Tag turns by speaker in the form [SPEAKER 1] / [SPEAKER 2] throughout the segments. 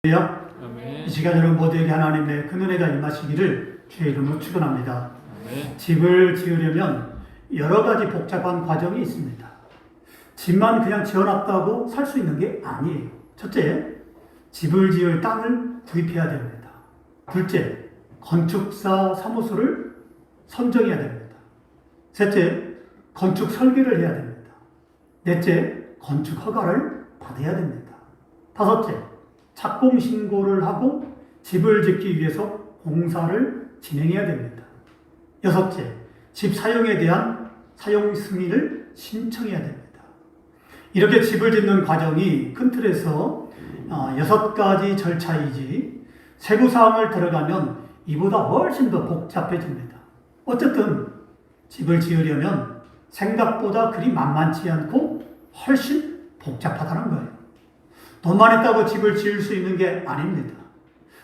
[SPEAKER 1] 이 시간 여러분 모두에게 하나님의 그 은혜가 임하시기를 주의 이름으로 축원합니다. 집을 지으려면 여러 가지 복잡한 과정이 있습니다. 집만 그냥 지어놨다고 살 수 있는 게 아니에요. 첫째, 집을 지을 땅을 구입해야 됩니다. 둘째, 건축사 사무소를 선정해야 됩니다. 셋째, 건축 설계를 해야 됩니다. 넷째, 건축 허가를 받아야 됩니다. 다섯째, 착공 신고를 하고 집을 짓기 위해서 공사를 진행해야 됩니다. 여섯째, 집 사용에 대한 사용 승인을 신청해야 됩니다. 이렇게 집을 짓는 과정이 큰 틀에서 6가지 절차이지 세부 사항을 들어가면 이보다 훨씬 더 복잡해집니다. 어쨌든 집을 지으려면 생각보다 그리 만만치 않고 훨씬 복잡하다는 거예요. 돈만 있다고 집을 지을 수 있는 게 아닙니다.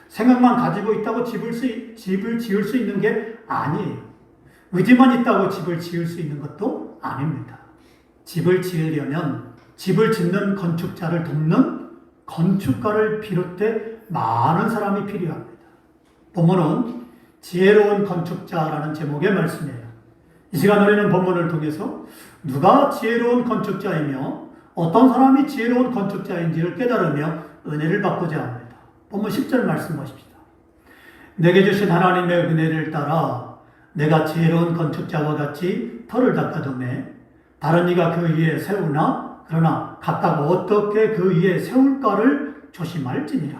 [SPEAKER 1] 생각만 가지고 있다고 집을 지을 수 있는 게 아니에요. 의지만 있다고 집을 지을 수 있는 것도 아닙니다. 집을 지으려면 집을 짓는 건축자를 돕는 건축가를 비롯해 많은 사람이 필요합니다. 본문은 지혜로운 건축자라는 제목의 말씀이에요. 이 시간 우리는 본문을 통해서 누가 지혜로운 건축자이며 어떤 사람이 지혜로운 건축자인지를 깨달으며 은혜를 받고자 합니다. 본문 10절 말씀 보십시다. 내게 주신 하나님의 은혜를 따라 내가 지혜로운 건축자와 같이 터를 닦아두매 다른 이가 그 위에 세우나 그러나 각각 어떻게 그 위에 세울까를 조심할지니라.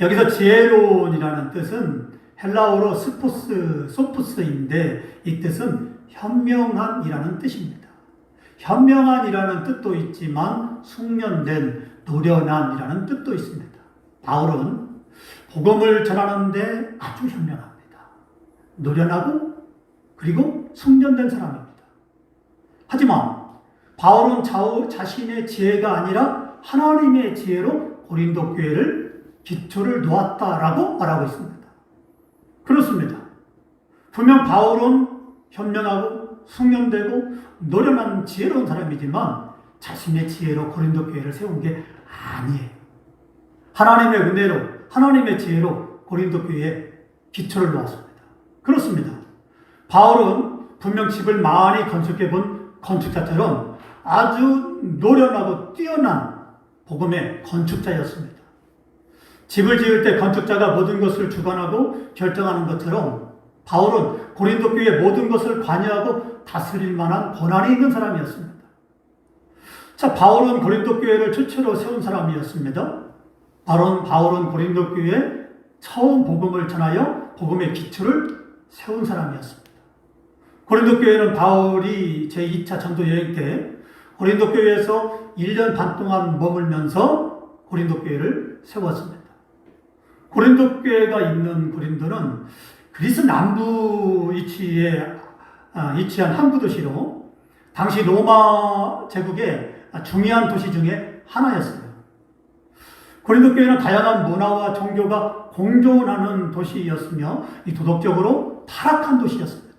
[SPEAKER 1] 여기서 지혜로운이라는 뜻은 헬라어로 소푸스인데 이 뜻은 현명한이라는 뜻입니다. 현명한이라는 뜻도 있지만 숙련된, 노련한이라는 뜻도 있습니다. 바울은 복음을 전하는데 아주 현명합니다. 노련하고 그리고 숙련된 사람입니다. 하지만 바울은 자신의 지혜가 아니라 하나님의 지혜로 고린도 교회를 기초를 놓았다라고 말하고 있습니다. 그렇습니다. 분명 바울은 현명하고 숙련되고 노련한 지혜로운 사람이지만 자신의 지혜로 고린도 교회를 세운 게 아니에요. 하나님의 은혜로, 하나님의 지혜로 고린도 교회에 기초를 놓았습니다. 그렇습니다. 바울은 분명 집을 많이 건축해 본 건축자처럼 아주 노련하고 뛰어난 복음의 건축자였습니다. 집을 지을 때 건축자가 모든 것을 주관하고 결정하는 것처럼 바울은 고린도 교회의 모든 것을 관여하고 다스릴 만한 권한이 있는 사람이었습니다. 자, 바울은 고린도 교회를 최초로 세운 사람이었습니다. 바울은 고린도 교회에 처음 복음을 전하여 복음의 기초를 세운 사람이었습니다. 고린도 교회는 바울이 제2차 전도 여행 때 고린도 교회에서 1년 반 동안 머물면서 고린도 교회를 세웠습니다. 고린도 교회가 있는 고린도는 그리스 남부 위치한 항구 도시로 당시 로마 제국의 중요한 도시 중에 하나였어요. 고린도 교회는 다양한 문화와 종교가 공존하는 도시였으며 도덕적으로 타락한 도시였습니다.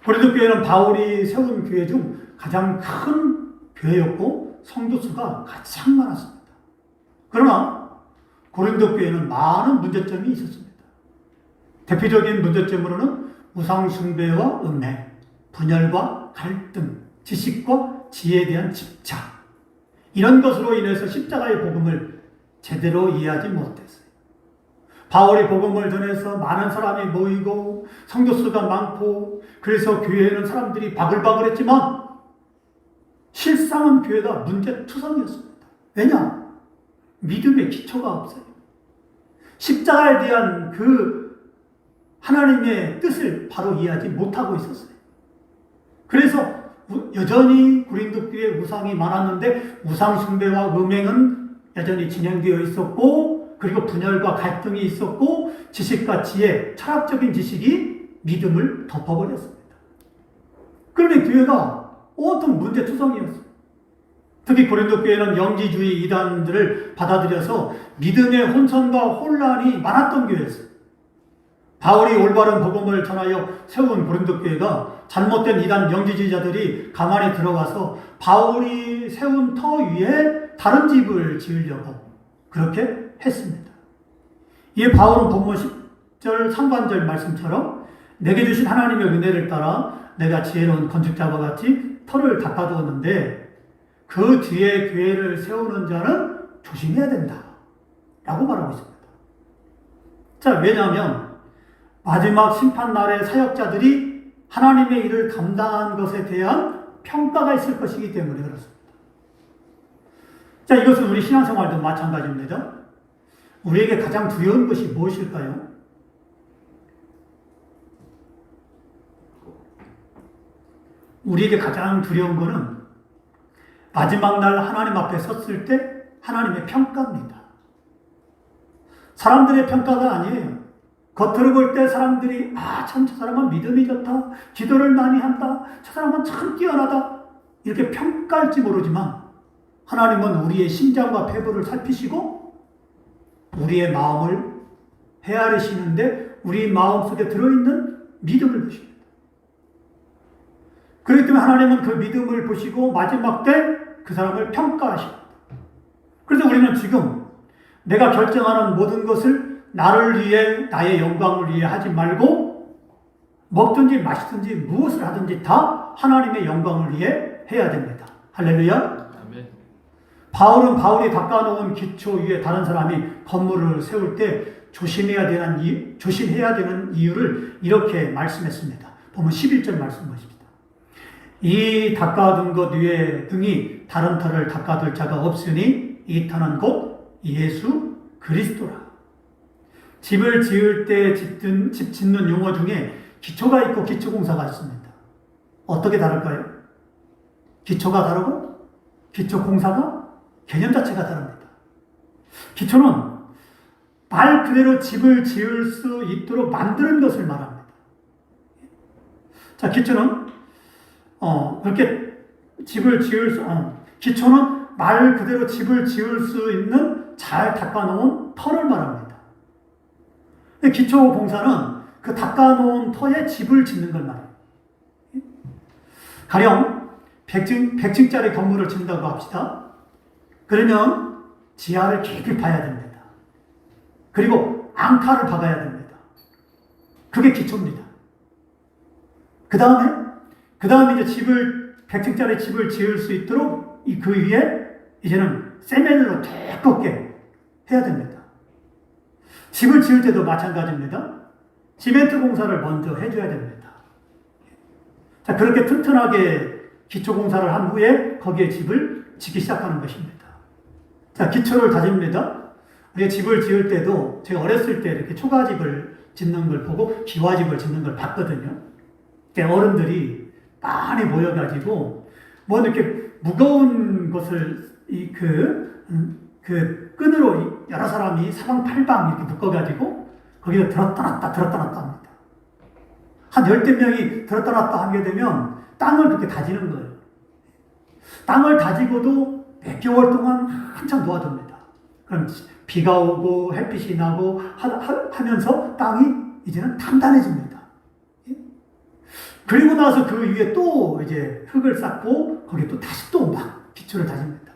[SPEAKER 1] 고린도 교회는 바울이 세운 교회 중 가장 큰 교회였고 성도 수가 가장 많았습니다. 그러나 고린도 교회는 많은 문제점이 있었습니다. 대표적인 문제점으로는 우상 숭배와 음해, 분열과 갈등, 지식과 지혜에 대한 집착, 이런 것으로 인해서 십자가의 복음을 제대로 이해하지 못했어요. 바울이 복음을 전해서 많은 사람이 모이고 성도 수가 많고 그래서 교회에는 사람들이 바글바글했지만 실상은 교회가 문제투성이었습니다. 왜냐? 믿음의 기초가 없어요. 십자가에 대한 그 하나님의 뜻을 바로 이해하지 못하고 있었어요. 그래서 여전히 고린도 교회에 우상이 많았는데 우상 숭배와 음행은 여전히 진행되어 있었고 그리고 분열과 갈등이 있었고 지식과 지혜, 철학적인 지식이 믿음을 덮어버렸습니다. 그러니 교회가 온통 문제투성이었어요. 특히 고린도 교회는 영지주의 이단들을 받아들여서 믿음의 혼선과 혼란이 많았던 교회였어요. 바울이 올바른 복음을 전하여 세운 고린도 교회가 잘못된 이단 영지주의자들이 가만히 들어와서 바울이 세운 터 위에 다른 집을 지으려고 그렇게 했습니다. 이에 바울은 본문 10절 상반절 말씀처럼 내게 주신 하나님의 은혜를 따라 내가 지혜로운 건축자와 같이 터를 닦아두었는데 그 뒤에 교회를 세우는 자는 조심해야 된다 라고 말하고 있습니다. 자, 왜냐하면 마지막 심판날의 사역자들이 하나님의 일을 감당한 것에 대한 평가가 있을 것이기 때문에 그렇습니다. 자, 이것은 우리 신앙생활도 마찬가지입니다. 우리에게 가장 두려운 것이 무엇일까요? 우리에게 가장 두려운 것은 마지막 날 하나님 앞에 섰을 때 하나님의 평가입니다. 사람들의 평가가 아니에요. 겉으로 볼 때 사람들이 참 저 사람은 믿음이 좋다, 기도를 많이 한다, 저 사람은 참 뛰어나다 이렇게 평가할지 모르지만 하나님은 우리의 심장과 배부를 살피시고 우리의 마음을 헤아리시는데 우리 마음속에 들어있는 믿음을 보십니다. 그렇기 때문에 하나님은 그 믿음을 보시고 마지막 때 그 사람을 평가하십니다. 그래서 우리는 지금 내가 결정하는 모든 것을 나를 위해, 나의 영광을 위해 하지 말고 먹든지 마시든지 무엇을 하든지 다 하나님의 영광을 위해 해야 됩니다. 할렐루야. 아멘. 바울은 바울이 닦아놓은 기초 위에 다른 사람이 건물을 세울 때 조심해야 되는 이유를 이렇게 말씀했습니다. 보면 11절 말씀 보십니다. 이 닦아둔 것 위에 등이 다른 터를 닦아둘 자가 없으니 이 터는 곧 예수 그리스도라. 집을 지을 때 집 짓는 용어 중에 기초가 있고 기초공사가 있습니다. 어떻게 다를까요? 기초가 다르고 기초공사가 개념 자체가 다릅니다. 기초는 말 그대로 집을 지을 수 있도록 만드는 것을 말합니다. 자, 기초는 그렇게 집을 지을 기초는 말 그대로 집을 지을 수 있는 잘 닦아놓은 터를 말합니다. 기초 공사는 그 닦아놓은 터에 집을 짓는 걸 말해요. 가령 100층짜리 건물을 짓는다고 합시다. 그러면 지하를 깊이 파야 됩니다. 그리고 앙카를 박아야 됩니다. 그게 기초입니다. 그 다음에 이제 100층짜리 집을 지을 수 있도록 그 위에 이제는 세면으로 두껍게 해야 됩니다. 집을 지을 때도 마찬가지입니다. 시멘트 공사를 먼저 해줘야 됩니다. 자, 그렇게 튼튼하게 기초 공사를 한 후에 거기에 집을 짓기 시작하는 것입니다. 자, 기초를 다집니다. 우리가 집을 지을 때도 제가 어렸을 때 이렇게 초가집을 짓는 걸 보고 기와집을 짓는 걸 봤거든요. 어른들이 많이 모여가지고 뭐 이렇게 무거운 것을 그 끈으로 여러 사람이 사방팔방 이렇게 묶어가지고 거기서 들었다 놨다 합니다. 한 10대 명이 들었다 놨다 하게 되면 땅을 그렇게 다지는 거예요. 땅을 다지고도 몇 개월 동안 한참 놓아둡니다. 그럼 비가 오고 햇빛이 나고 하면서 땅이 이제는 단단해집니다. 그리고 나서 그 위에 또 이제 흙을 쌓고 거기에 또 다시 또 막 기초를 다집니다.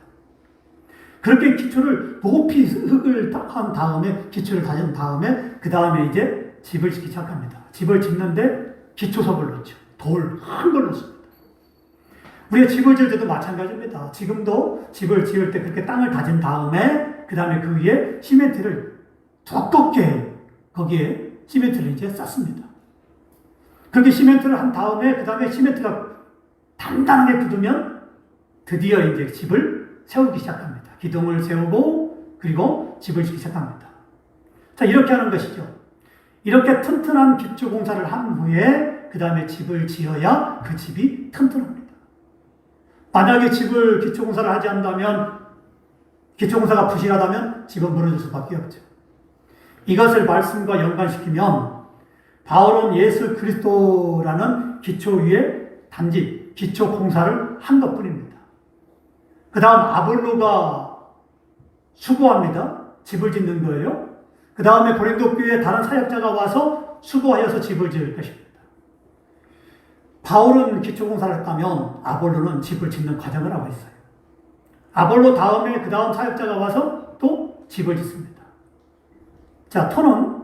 [SPEAKER 1] 그렇게 기초를 높이 흙을 한 다음에 기초를 다진 다음에 그 다음에 이제 집을 짓기 시작합니다. 집을 짓는데 기초석을 넣죠. 돌 큰 걸 넣습니다. 우리가 집을 지을 때도 마찬가지입니다. 지금도 집을 지을 때 그렇게 땅을 다진 다음에 그 다음에 그 위에 시멘트를 두껍게 거기에 시멘트를 이제 쌓습니다. 그렇게 시멘트를 한 다음에 그 다음에 시멘트가 단단하게 굳으면 드디어 이제 집을 세우기 시작합니다. 기둥을 세우고 그리고 집을 짓기 시작합니다. 자, 이렇게 하는 것이죠. 이렇게 튼튼한 기초 공사를 한 후에 그 다음에 집을 지어야 그 집이 튼튼합니다. 만약에 집을 기초 공사를 하지 않는다면 기초 공사가 부실하다면 집은 무너질 수밖에 없죠. 이것을 말씀과 연관시키면 바울은 예수 그리스도라는 기초 위에 단지 기초 공사를 한 것뿐입니다. 그 다음 아볼로가 수고합니다. 집을 짓는 거예요. 그 다음에 고린도 교회에 다른 사역자가 와서 수고하여서 집을 지을 것입니다. 바울은 기초 공사를 했다면 아볼로는 집을 짓는 과정을 하고 있어요. 아볼로 다음에 그 다음 사역자가 와서 또 집을 짓습니다. 자, 터는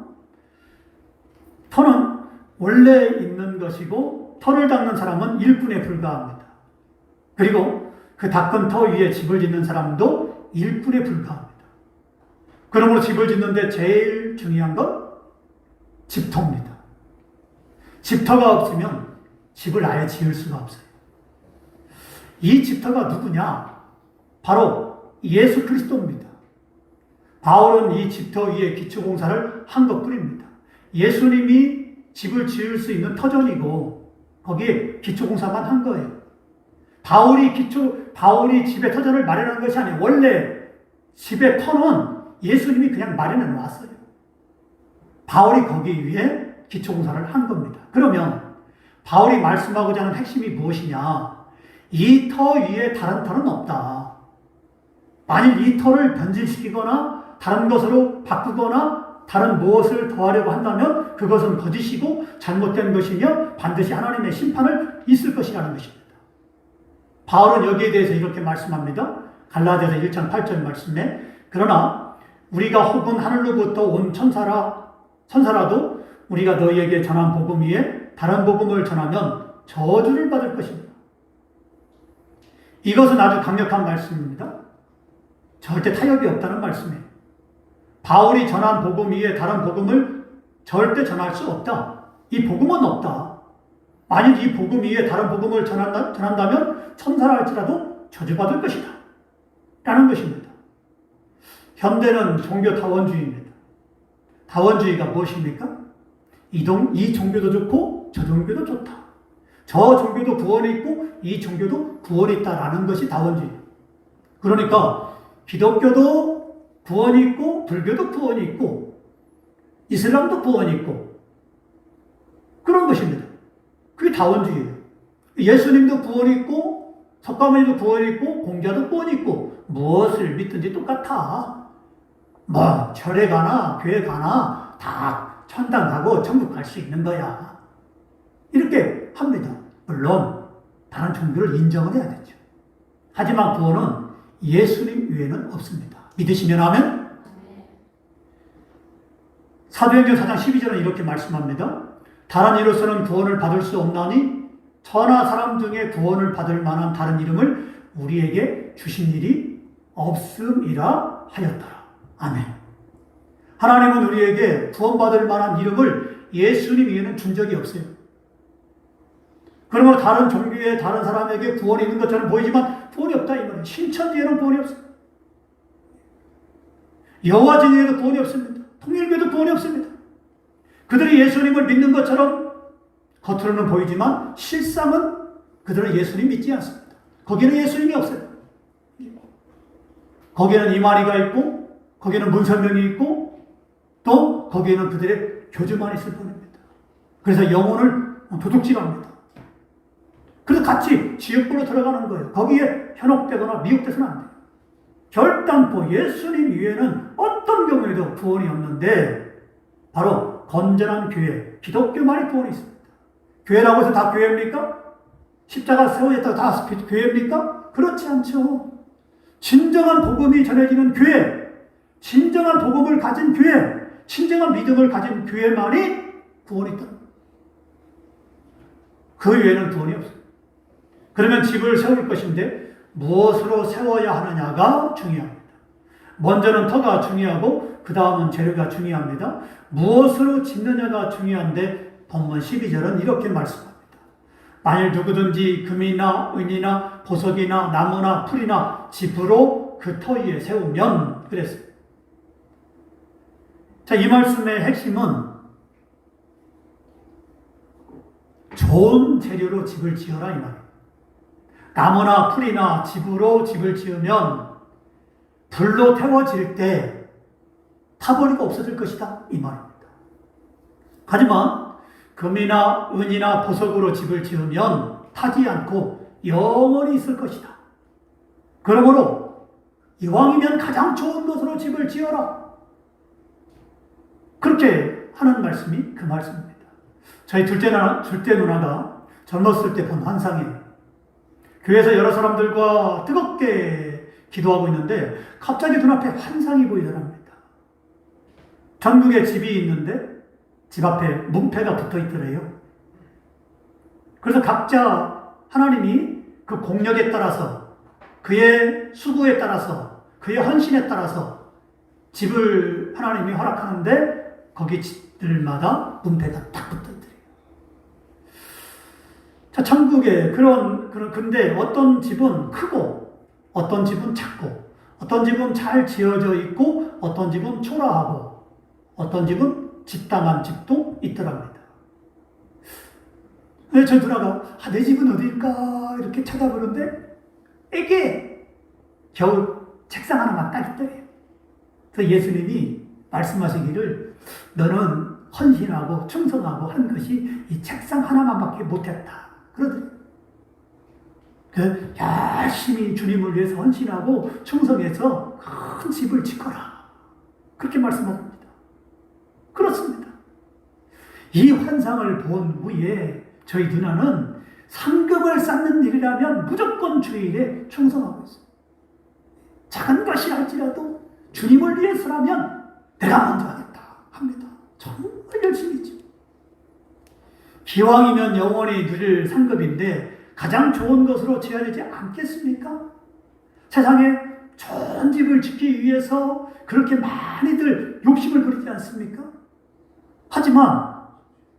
[SPEAKER 1] 원래 있는 것이고 터를 닦는 사람은 일꾼에 불과합니다. 그리고 그 닦은 터 위에 집을 짓는 사람도 일꾼에 불과합니다. 그러므로 집을 짓는데 제일 중요한 건 집터입니다. 집터가 없으면 집을 아예 지을 수가 없어요. 이 집터가 누구냐? 바로 예수 그리스도입니다. 바울은 이 집터 위에 기초공사를 한 것뿐입니다. 예수님이 집을 지을 수 있는 터전이고 거기에 기초공사만 한 거예요. 바울이 집의 터전을 마련한 것이 아니에요. 원래 집의 터는 예수님이 그냥 마련해 놨어요. 바울이 거기 위에 기초공사를 한 겁니다. 그러면 바울이 말씀하고자 하는 핵심이 무엇이냐? 이 터 위에 다른 터는 없다. 만일 이 터를 변질시키거나 다른 것으로 바꾸거나 다른 무엇을 더하려고 한다면 그것은 거짓이고 잘못된 것이며 반드시 하나님의 심판을 있을 것이라는 것입니다. 바울은 여기에 대해서 이렇게 말씀합니다. 갈라디아서 1장 8절 말씀에 그러나 우리가 혹은 하늘로부터 온 천사라도 우리가 너희에게 전한 복음 위에 다른 복음을 전하면 저주를 받을 것입니다. 이것은 아주 강력한 말씀입니다. 절대 타협이 없다는 말씀이에요. 바울이 전한 복음 위에 다른 복음을 절대 전할 수 없다. 이 복음은 없다. 만일 이 복음 위에 다른 복음을 전한다면 천사라 할지라도 저주받을 것이다. 라는 것입니다. 현대는 종교 다원주의입니다. 다원주의가 무엇입니까? 이 종교도 좋고 저 종교도 좋다. 저 종교도 구원이 있고 이 종교도 구원이 있다라는 것이 다원주의. 그러니까 기독교도 구원이 있고 불교도 구원이 있고 이슬람도 구원이 있고 그런 것입니다. 그게 다원주의예요. 예수님도 구원이 있고 석가모니도 구원이 있고 공자도 구원이 있고 무엇을 믿든지 똑같아. 뭐 절에 가나 교회 가나 다 천당 가고 천국 갈 수 있는 거야. 이렇게 합니다. 물론 다른 종교를 인정을 해야 되죠. 하지만 구원은 예수님 외에는 없습니다. 믿으시면 아멘. 사도행전 4장 12절은 이렇게 말씀합니다. 다른 이로서는 구원을 받을 수 없나니 천하 사람 중에 구원을 받을 만한 다른 이름을 우리에게 주신 일이 없음이라 하였더라. 아멘. 하나님은 우리에게 구원받을 만한 이름을 예수님 외에는 준 적이 없어요. 그러므로 다른 종교의 다른 사람에게 구원이 있는 것처럼 보이지만 구원이 없다 이 말이에요. 신천지에는 구원이 없습니다. 여호와 진영에도 구원이 없습니다. 통일교도 구원이 없습니다. 그들이 예수님을 믿는 것처럼 겉으로는 보이지만 실상은 그들은 예수님 믿지 않습니다. 거기는 예수님이 없어요. 거기에는 이만희가 있고 거기에는 문설명이 있고 또 거기에는 그들의 교주만 있을 뿐입니다. 그래서 영혼을 도둑질합니다. 그래서 같이 지옥불로 들어가는 거예요. 거기에 현혹되거나 미혹돼서는 안 돼요. 결단코 예수님 위에는 어떤 경우에도 구원이 없는데 바로 건전한 교회, 기독교만이 구원이 있습니다. 교회라고 해서 다 교회입니까? 십자가 세워졌다고 다 교회입니까? 그렇지 않죠. 진정한 복음이 전해지는 교회, 진정한 복음을 가진 교회, 진정한 믿음을 가진 교회만이 구원이 있다. 그 외에는 구원이 없어요. 그러면 집을 세울 것인데 무엇으로 세워야 하느냐가 중요합니다. 먼저는 터가 중요하고 그 다음은 재료가 중요합니다. 무엇으로 짓느냐가 중요한데 본문 12절은 이렇게 말씀합니다. 만일 누구든지 금이나 은이나 보석이나 나무나 풀이나 집으로 그 터 위에 세우면 그랬어요. 자, 이 말씀의 핵심은 좋은 재료로 집을 지어라 이 말이에요. 나무나 풀이나 집으로 집을 지으면 불로 태워질 때 타버리고 없어질 것이다 이 말입니다. 하지만 금이나 은이나 보석으로 집을 지으면 타지 않고 영원히 있을 것이다. 그러므로 이왕이면 가장 좋은 것으로 집을 지어라. 그렇게 하는 말씀이 그 말씀입니다. 저희 둘째 누나가 젊었을 때 본 환상이에요. 교회에서 여러 사람들과 뜨겁게 기도하고 있는데 갑자기 눈앞에 환상이 보이더랍니다. 전국에 집이 있는데 집 앞에 문패가 붙어 있더래요. 그래서 각자 하나님이 그 공력에 따라서, 그의 수고에 따라서, 그의 헌신에 따라서 집을 하나님이 허락하는데 거기 집들마다 문패가 딱 붙어 있더래요. 자, 천국에 근데 어떤 집은 크고, 어떤 집은 작고, 어떤 집은 잘 지어져 있고, 어떤 집은 초라하고, 어떤 집은 집당한 집도 있더랍니다. 저 누나가 내 집은 어디일까 이렇게 찾아보는데 애게 겨우 책상 하나만 딱 있더래요. 그래서 예수님이 말씀하시기를 너는 헌신하고 충성하고 한 것이 이 책상 하나만밖에 못했다 그러더래요. 열심히 주님을 위해서 헌신하고 충성해서 큰 집을 짓거라 그렇게 말씀합니다. 그렇습니다. 이 환상을 본 후에 저희 누나는 상급을 쌓는 일이라면 무조건 주일에 충성하고 있어요. 작은 것이 할지라도 주님을 위해서라면 내가 먼저 하겠다 합니다. 정말 열심히죠. 기왕이면 영원히 누릴 상급인데 가장 좋은 것으로 지어야 되지 않겠습니까? 세상에 좋은 집을 짓기 위해서 그렇게 많이들 욕심을 부리지 않습니까? 하지만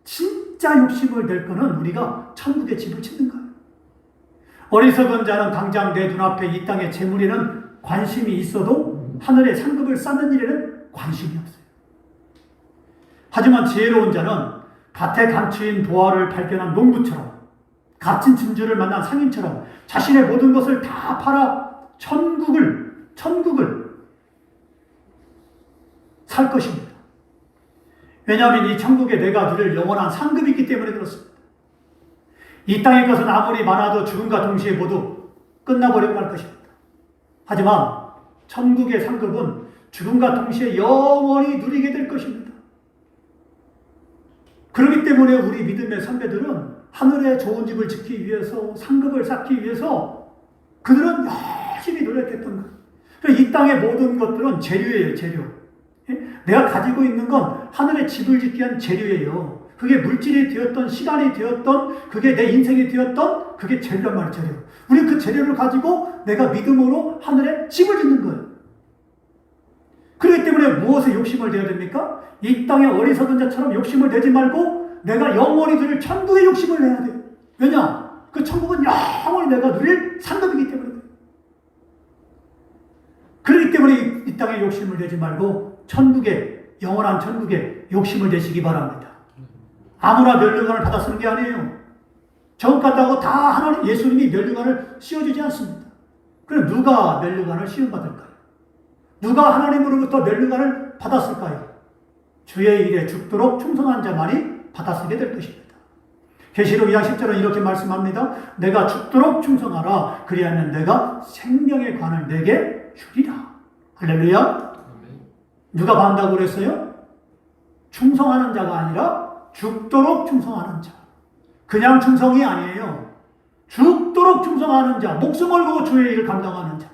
[SPEAKER 1] 진짜 욕심을 낼 거는 우리가 천국의 집을 짓는 거예요. 어리석은 자는 당장 내 눈앞에 이 땅의 재물에는 관심이 있어도 하늘의 상급을 쌓는 일에는 관심이 없어요. 하지만 지혜로운 자는 밭에 감추인 보화를 발견한 농부처럼, 값진 진주를 만난 상인처럼 자신의 모든 것을 다 팔아 천국을 살 것입니다. 왜냐하면 이 천국에 내가 누릴 영원한 상급이 있기 때문에 그렇습니다. 이 땅의 것은 아무리 많아도 죽음과 동시에 모두 끝나버리고 말 것입니다. 하지만 천국의 상급은 죽음과 동시에 영원히 누리게 될 것입니다. 그렇기 때문에 우리 믿음의 선배들은 하늘에 좋은 집을 짓기 위해서, 상급을 쌓기 위해서 그들은 열심히 노력했던 거예요. 이 땅의 모든 것들은 재료예요, 재료. 내가 가지고 있는 건 하늘의 집을 짓기 위한 재료예요. 그게 물질이 되었던, 시간이 되었던, 그게 내 인생이 되었던, 그게 재료란 말이에요, 재료. 우리는 그 재료를 가지고 내가 믿음으로 하늘에 집을 짓는 거예요. 그렇기 때문에 무엇에 욕심을 내야 됩니까? 이 땅의 어리석은 자처럼 욕심을 내지 말고 내가 영원히 누릴 천국의 욕심을 내야 돼요. 왜냐? 그 천국은 영원히 내가 누릴 상급이기 때문에. 그렇기 때문에 이 땅에 욕심을 내지 말고 영원한 천국에 욕심을 내시기 바랍니다. 아무나 면류관을 받아 쓰는 게 아니에요. 저것 같다고 다 하나님, 예수님이 면류관을 씌워주지 않습니다. 그럼 누가 면류관을 씌움받을까요? 누가 하나님으로부터 면류관을 받았을까요? 주의 일에 죽도록 충성한 자만이 받아쓰게 될 것입니다. 계시록 2장 10절은 이렇게 말씀합니다. 내가 죽도록 충성하라. 그리하면 내가 생명의 관을 내게 주리라. 할렐루야. 누가 받는다고 그랬어요? 충성하는 자가 아니라 죽도록 충성하는 자. 그냥 충성이 아니에요. 죽도록 충성하는 자, 목숨을 걸고 주의 일을 감당하는 자.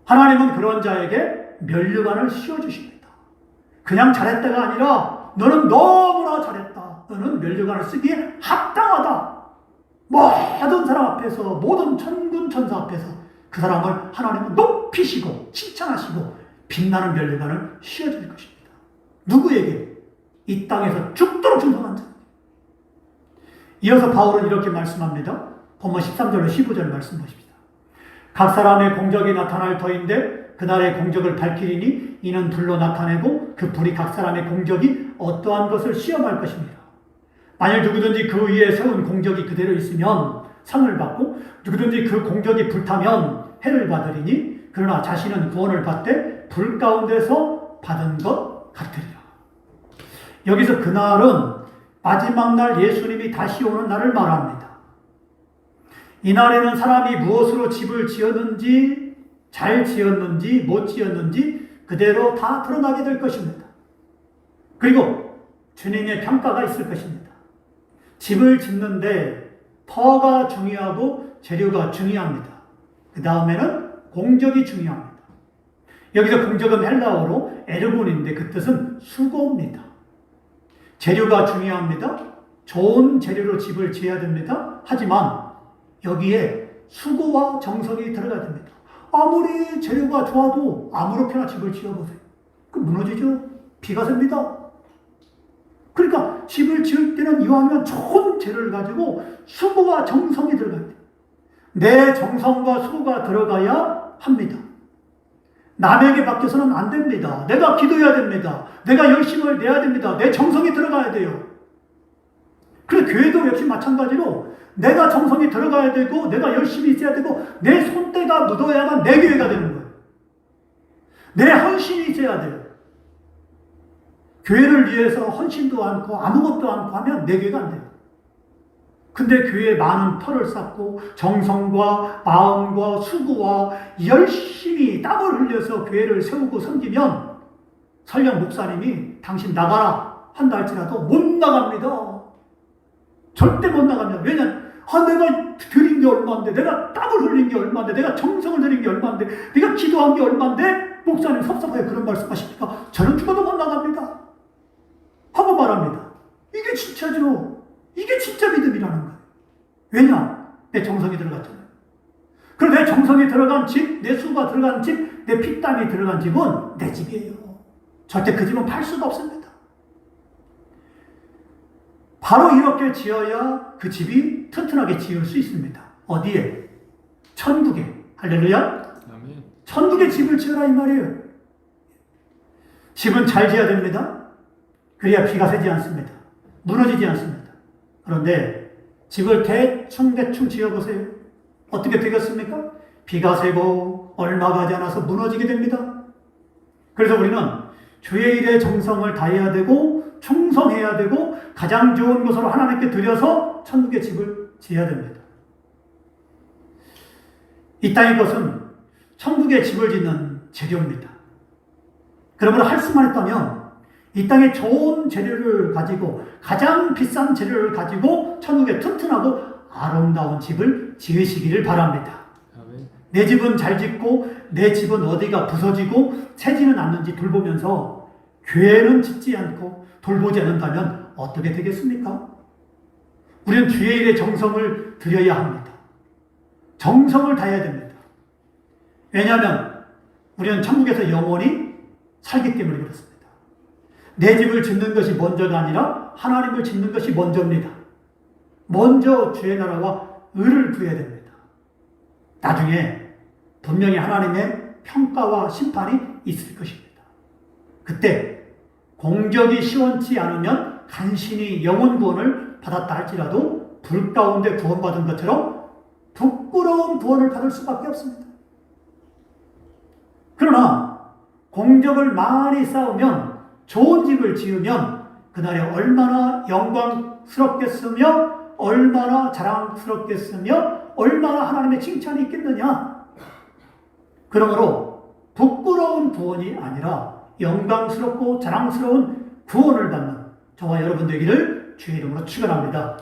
[SPEAKER 1] 하나님은 그런 자에게 면류관을 씌워주십니다. 그냥 잘했다가 아니라 너는 너무나 잘했다. 너는 면류관을 쓰기에 합당하다. 모든 사람 앞에서, 모든 천군 천사 앞에서 그 사람을 하나님은 높이시고 칭찬하시고 빛나는 면류관을 씌워줄 것입니다. 누구에게? 이 땅에서 죽도록 충성한 자. 이어서 바울은 이렇게 말씀합니다. 본문 13절로 15절 말씀 보십시다. 각 사람의 공적이 나타날 터인데 그날의 공적을 밝히리니 이는 불로 나타내고 그 불이 각 사람의 공적이 어떠한 것을 시험할 것입니다. 만일 누구든지 그 위에 세운 공적이 그대로 있으면 상을 받고 누구든지 그 공적이 불타면 해를 받으리니 그러나 자신은 구원을 받되 불 가운데서 받은 것 같으리라. 여기서 그날은 마지막 날 예수님이 다시 오는 날을 말합니다. 이날에는 사람이 무엇으로 집을 지었는지, 잘 지었는지, 못 지었는지 그대로 다 드러나게 될 것입니다. 그리고 주님의 평가가 있을 것입니다. 집을 짓는데 터가 중요하고 재료가 중요합니다. 그 다음에는 공적이 중요합니다. 여기서 공적은 헬라어로 에르곤인데 그 뜻은 수고입니다. 재료가 중요합니다. 좋은 재료로 집을 지어야 됩니다. 하지만 여기에 수고와 정성이 들어가야 됩니다. 아무리 재료가 좋아도 아무렇게나 집을 지어보세요. 그 무너지죠. 비가 셉니다. 그러니까 집을 지을 때는 이왕이면 좋은 재료를 가지고 수고와 정성이 들어가야 돼요. 내 정성과 수고가 들어가야 합니다. 남에게 맡겨서는 안 됩니다. 내가 기도해야 됩니다. 내가 열심을 내야 됩니다. 내 정성이 들어가야 돼요. 그래, 교회도 역시 마찬가지로 내가 정성이 들어가야 되고 내가 열심히 있어야 되고 내 손때가 묻어야만 내 교회가 되는 거예요. 내 헌신이 있어야 돼요. 교회를 위해서 헌신도 않고 아무것도 않고 하면 내 교회가 안 돼요. 근데 교회에 많은 터를 쌓고 정성과 마음과 수고와 열심히 땀을 흘려서 교회를 세우고 섬기면 설령 목사님이 당신 나가라 한다 할지라도 못 나갑니다. 절대 못 나갑니다. 왜냐하면 내가 드린 게 얼마인데, 내가 땀을 흘린 게 얼마인데, 내가 정성을 들인 게 얼마인데, 내가 기도한 게 얼마인데 목사님 섭섭하게 그런 말씀하십니까? 저는 죽어도 못 나갑니다 하고 말합니다. 이게 진짜죠. 이게 진짜 믿음이라는 거예요. 왜냐? 내 정성이 들어갔잖아요. 그리고 내 정성이 들어간 집, 내 수가 들어간 집, 내 피땀이 들어간 집은 내 집이에요. 절대 그 집은 팔 수가 없습니다. 바로 이렇게 지어야 그 집이 튼튼하게 지을 수 있습니다. 어디에? 천국에. 할렐루야. 천국에 집을 지어라 이 말이에요. 집은 잘 지어야 됩니다. 그래야 비가 새지 않습니다. 무너지지 않습니다. 그런데 집을 대충 지어보세요. 어떻게 되겠습니까? 비가 새고 얼마 가지 않아서 무너지게 됩니다. 그래서 우리는 주의 일에 정성을 다해야 되고 충성해야 되고 가장 좋은 것으로 하나님께 드려서 천국의 집을 지어야 됩니다. 이 땅의 것은 천국의 집을 짓는 재료입니다. 그러므로 할 수만 있다면 이 땅에 좋은 재료를 가지고 가장 비싼 재료를 가지고 천국에 튼튼하고 아름다운 집을 지으시기를 바랍니다. 내 집은 잘 짓고 내 집은 어디가 부서지고 새지는 않는지 돌보면서 교회는 짓지 않고 돌보지 않는다면 어떻게 되겠습니까? 우리는 주의 일에 정성을 들여야 합니다. 정성을 다해야 됩니다. 왜냐하면 우리는 천국에서 영원히 살기 때문에 그렇습니다. 내 집을 짓는 것이 먼저가 아니라 하나님을 짓는 것이 먼저입니다. 먼저 주의 나라와 의를 구해야 됩니다. 나중에 분명히 하나님의 평가와 심판이 있을 것입니다. 그때 공적이 시원치 않으면 간신히 영혼 구원을 받았다 할지라도 불 가운데 구원받은 것처럼 부끄러운 구원을 받을 수밖에 없습니다. 그러나 공적을 많이 쌓으면 좋은 집을 지으면 그날에 얼마나 영광스럽겠으며 얼마나 자랑스럽겠으며 얼마나 하나님의 칭찬이 있겠느냐. 그러므로 부끄러운 구원이 아니라 영광스럽고 자랑스러운 구원을 받는 저와 여러분 되기를 주의 이름으로 축원합니다.